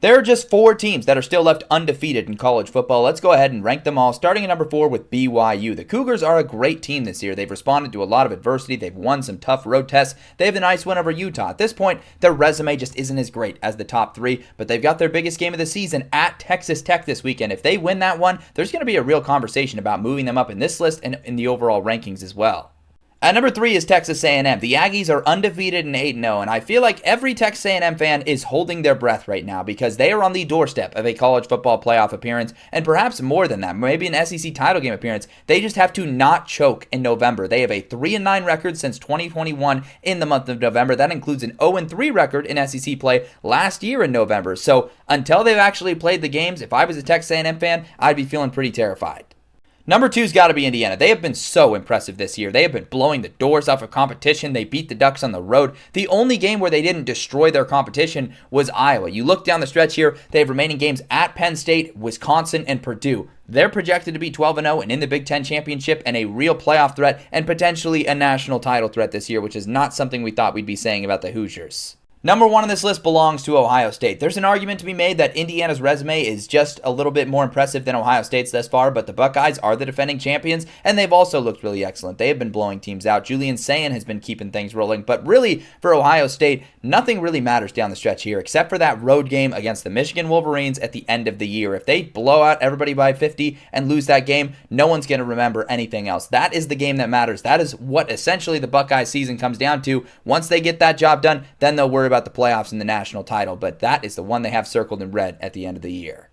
There are just 4 teams that are still left undefeated in college football. Let's go ahead and rank them all, starting at number 4 with BYU. The Cougars are a great team this year. They've responded to a lot of adversity. They've won some tough road tests. They have a nice win over Utah. At this point, their resume just isn't as great as the top 3, but they've got their biggest game of the season at Texas Tech this weekend. If they win that one, there's going to be a real conversation about moving them up in this list and in the overall rankings as well. At number 3 is Texas A&M. The Aggies are undefeated and 8-0, and I feel like every Texas A&M fan is holding their breath right now because they are on the doorstep of a college football playoff appearance, and perhaps more than that, maybe an SEC title game appearance. They just have to not choke in November. They have a 3-9 record since 2021 in the month of November. That includes an 0-3 record in SEC play last year in November. So until they've actually played the games, if I was a Texas A&M fan, I'd be feeling pretty terrified. Number 2's got to be Indiana. They have been so impressive this year. They have been blowing the doors off of competition. They beat the Ducks on the road. The only game where they didn't destroy their competition was Iowa. You look down the stretch here, they have remaining games at Penn State, Wisconsin, and Purdue. They're projected to be 12-0 and in the Big Ten Championship and a real playoff threat and potentially a national title threat this year, which is not something we thought we'd be saying about the Hoosiers. Number 1 on this list belongs to Ohio State. There's an argument to be made that Indiana's resume is just a little bit more impressive than Ohio State's thus far, but the Buckeyes are the defending champions, and they've also looked really excellent. They have been blowing teams out. Julian Sayin has been keeping things rolling, but really, for Ohio State, nothing really matters down the stretch here, except for that road game against the Michigan Wolverines at the end of the year. If they blow out everybody by 50 and lose that game, no one's going to remember anything else. That is the game that matters. That is what essentially the Buckeye season comes down to. Once they get that job done, then they'll worry about the playoffs and the national title, but that is the one they have circled in red at the end of the year.